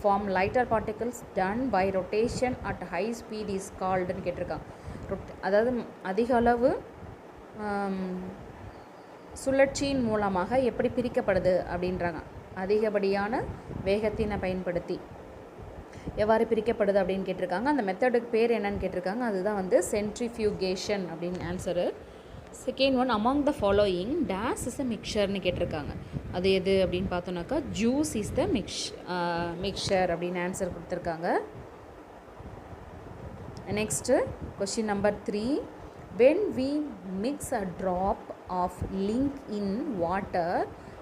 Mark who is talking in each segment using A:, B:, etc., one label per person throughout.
A: form lighter particles done by rotation at high speed is called ன்னு கேட்டிருக்காங்க. அதாவது அதிக அளவு சுழற்சியின் மூலமாக எப்படி பிரிக்கப்படுது அப்படின்றாங்க. அதிகப்படியான வேகத்தினை பயன்படுத்தி எவ்வாறு பிரிக்கப்படுது அப்படின்னு கேட்டிருக்காங்க. அந்த மெத்தடுக்கு பேர் என்னன்னு கேட்டிருக்காங்க. அதுதான் வந்து சென்ட்ரிஃபியூகேஷன் அப்படின்னு answer. Second one, among the following days is a மிக்சர்னு கேட்டிருக்காங்க. அது எது அப்படின்னு பார்த்தோன்னாக்கா ஜூஸ் இஸ் த மிக்சர் அப்படின்னு ஆன்சர் கொடுத்துருக்காங்க. Next question number 3, when we mix a drop of link in water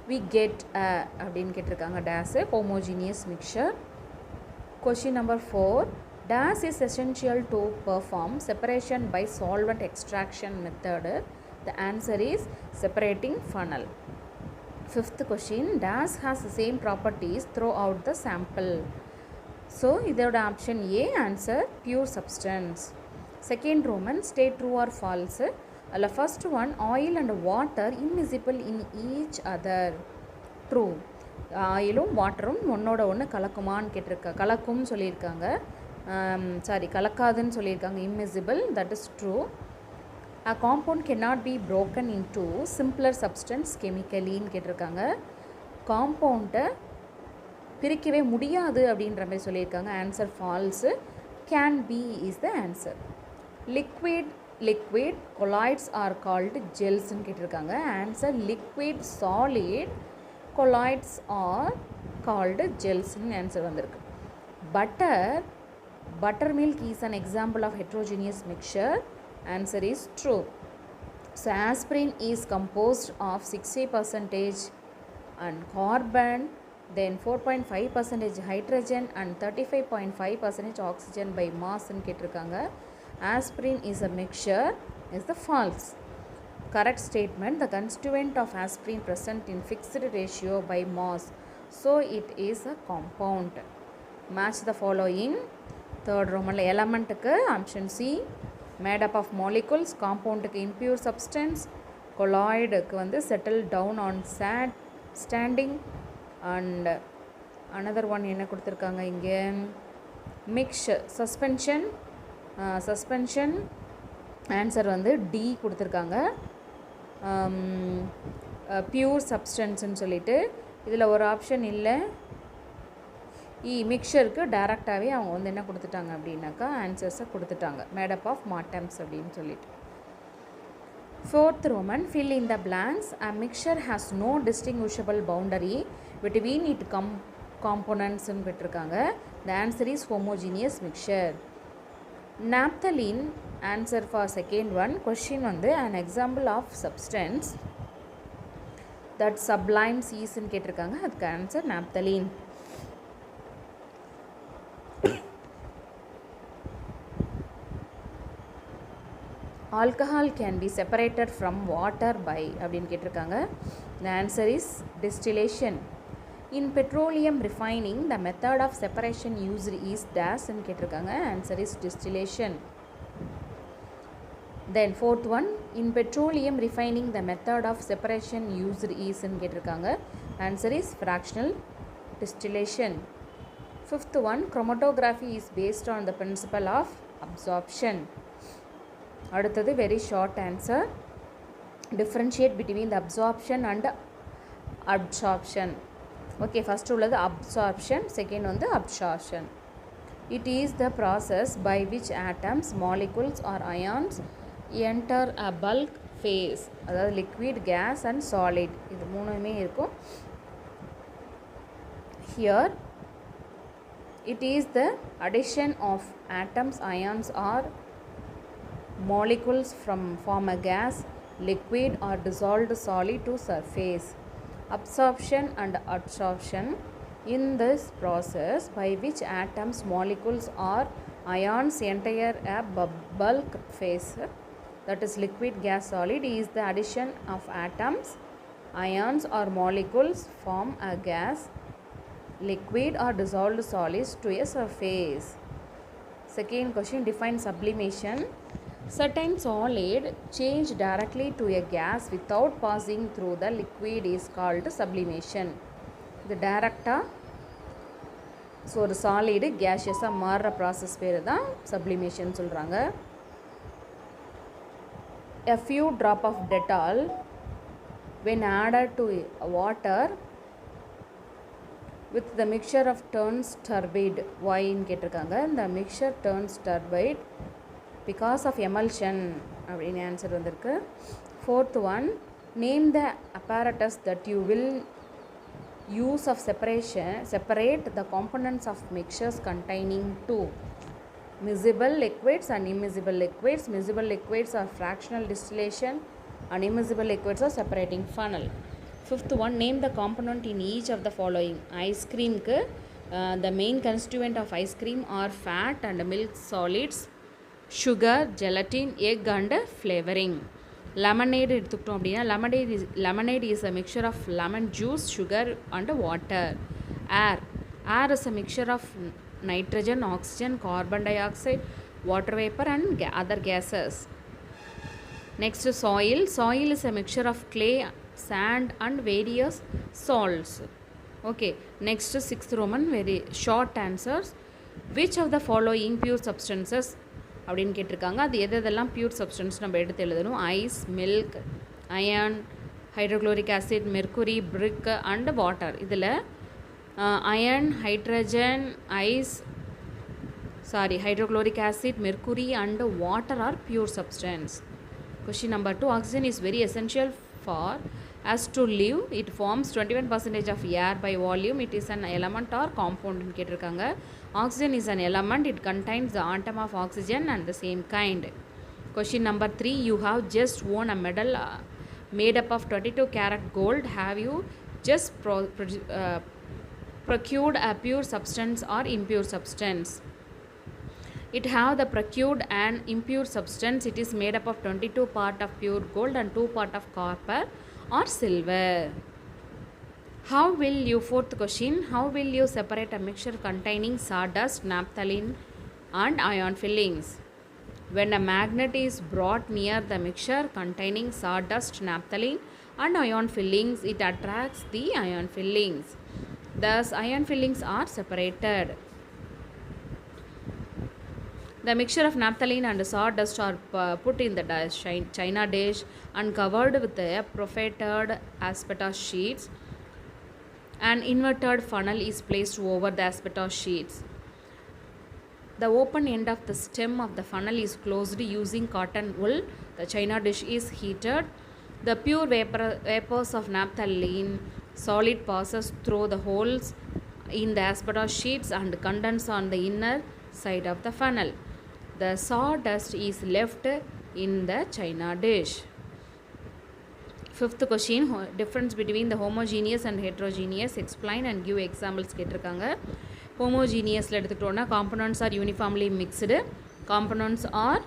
A: we get a அப்படின்னு கேட்டிருக்காங்க. Days homogeneous mixture. Question number 4, dash is essential to perform separation by solvent extraction method. The answer is separating funnel. Fifth question, dash has the same properties throughout the sample. So இதோட option A answer pure substance. Second Roman, state true or false. First one, oil and water immiscible in each other. True. ஆயிலும் வாட்டரும் ஒன்றோட ஒன்று கலக்குமான்னு கேட்டிருக்கா. கலக்கும்னு சொல்லியிருக்காங்க. கலக்காதுன்னு சொல்லியிருக்காங்க. Immiscible, that is true. A compound cannot be broken into simpler substance chemically ன்னு கேட்டிருக்காங்க. காம்பவுண்டை பிரிக்கவே முடியாது அப்படின்ற மாதிரி சொல்லியிருக்காங்க. Answer false. Can B is the answer. Liquid colloids are called ஜெல்ஸ்ன்னு கேட்டிருக்காங்க. Answer liquid solid colloids are called gels ன்னு ஆன்சர் வந்திருக்கு. Buttermilk is an example of heterogeneous mixture. Answer is true. So aspirin is composed of 60% and carbon, then 4.5% hydrogen and 35.5% oxygen by mass ன்னு கேட்டிருக்காங்க. Aspirin is a mixture is the false. Correct statement, the constituent of aspirin present in fixed ratio by mass, so it is a compound. Match the following. Third Roman element க்கு option C, made up of molecules. Compound க்கு impure substance. Colloid க்கு வந்து settle down on standing. And another one என்ன கொடுத்திருக்காங்க இங்கே, mixture suspension answer வந்து D கொடுத்துருக்காங்க. Pure சப்ஸ்டன்ஸ்ன்னு சொல்லிட்டு இதில் ஒரு ஆப்ஷன் இல்லை. மிக்சருக்கு டைரெக்டாகவே அவங்க வந்து என்ன கொடுத்துட்டாங்க அப்படின்னாக்கா ஆன்சர்ஸை கொடுத்துட்டாங்க, மேடப் ஆஃப் மாட்டம்ஸ் அப்படின்னு சொல்லிட்டு. Fourth Roman, fill in the blanks. A mixture has no distinguishable boundary between its components ன்னு விட்டுருக்காங்க. The answer is homogeneous mixture. Naphthalene answer for second one. Question வந்து an example of substance that sublimes is ன்னு கேட்டிருக்காங்க. அதுக்கு answer naphthalene. Alcohol can be separated from water by அப்படின்னு கேட்டிருக்காங்க. The answer is distillation. In petroleum refining, the method of separation used is dash ன்னு கேட்டிருக்காங்க. Answer is distillation. Then fourth one, in petroleum refining, the method of separation used is ன்னு கேட்டிருக்காங்க. Answer is fractional distillation. Fifth one, chromatography is based on the principle of absorption. அடுத்தது very short answer. Differentiate between the absorption and absorption. Okay, first உள்ளது absorption, second வந்து absorption. It is the process by which atoms, molecules or ions enter a bulk phase. அதாவது liquid, gas and solid. இது மூணுமே இருக்கும். Here it is the addition of atoms, ions or molecules from form a gas, liquid or dissolved solid to surface. Absorption and adsorption, in this process by which atoms, molecules or ions enter a bulk phase, that is liquid, gas, solid, is the addition of atoms, ions or molecules form a gas, liquid or dissolved solids to a surface. Second question, define sublimation. Certain solid change directly to a gas without passing through the liquid is called sublimation. The so ஒரு solid கேஷியஸாக மாறுற process பேர் தான் sublimation சொல்கிறாங்க. A few drop of Dettol when added to water with the mixture of turns turbid. Why ன்னு கேட்டிருக்காங்க. The mixture turns turbid because of emulsion அப்படின்னு answer வந்திருக்கு. Fourth one, name the apparatus that you will use of separate the components of mixtures containing two miscible liquids and immiscible liquids. Miscible liquids are fractional distillation and immiscible liquids are separating funnel. Fifth one, name the component in each of the following. Ice cream ku the main constituent of ice cream are fat and milk solids, sugar, gelatin, egg and flavoring. Lemonade எடுத்துக்கிட்டோம் அப்படின்னா lemonade is a mixture of lemon juice, sugar and water. Air is a mixture of nitrogen, oxygen, carbon dioxide, water vapor and other gases. Next, soil is a mixture of clay, sand and various salts. Okay, next, sixth Roman, very short answers. Which of the following pure substances அப்படின்னு கேட்டிருக்காங்க. அது எதெல்லாம் pure substance நம்ம எடுத்து எழுதணும். Ice, milk, iron, hydrochloric acid, mercury, brick and water. இதில் iron, hydrogen, hydrochloric acid, mercury and water are pure substance. Question number 2, oxygen is very essential for us to live. It forms 21% of air by volume. It is an element or compound ன்னு கேட்டிருக்காங்க. Oxygen is an element. It contains the atom of oxygen and the same kind. Question number 3, you have just won a medal made up of 22 karat gold. Have you just procured a pure substance or impure substance? It have the procured and impure substance. It is made up of 22 part of pure gold and 2 part of copper or silver. Fourth question, how will you separate a mixture containing sawdust, naphthalene and ion fillings? When a magnet is brought near the mixture containing sawdust, naphthalene and ion fillings, it attracts the ion fillings. Thus, ion fillings are separated. The mixture of naphthalene and sawdust are put in the china dish and covered with a perforated asbestos sheets. An inverted funnel is placed over the asbestos sheets. The open end of the stem of the funnel is closed using cotton wool. The china dish is heated. The pure vapors of naphthalene solid passes through the holes in the asbestos sheets and condense on the inner side of the funnel. The sawdust is left in the china dish. Fifth question, difference between the homogeneous and heterogeneous. Explain and give examples கேட்டிருக்காங்க. Homogeneousல எடுத்துக்கிட்டோம்னா components are uniformly mixed. Components are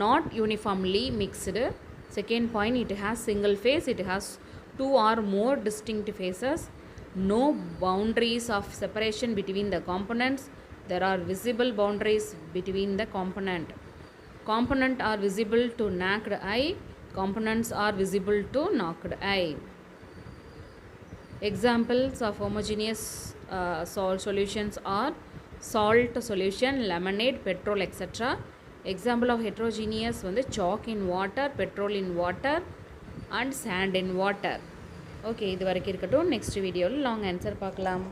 A: not uniformly mixed. Second point, it has single phase. It has 2 or more distinct phases. No boundaries of separation between the components. There are visible boundaries between the component. Component are visible to naked eye. Components are visible to naked eye. Examples of homogeneous solutions are salt solution, lemonade, petrol, etc. Example of heterogeneous வந்து chalk in water, petrol in water and sand in water. Okay, இது வரைக்கும் இருக்கட்டும். Next வீடியோவில் long answer பார்க்கலாம்.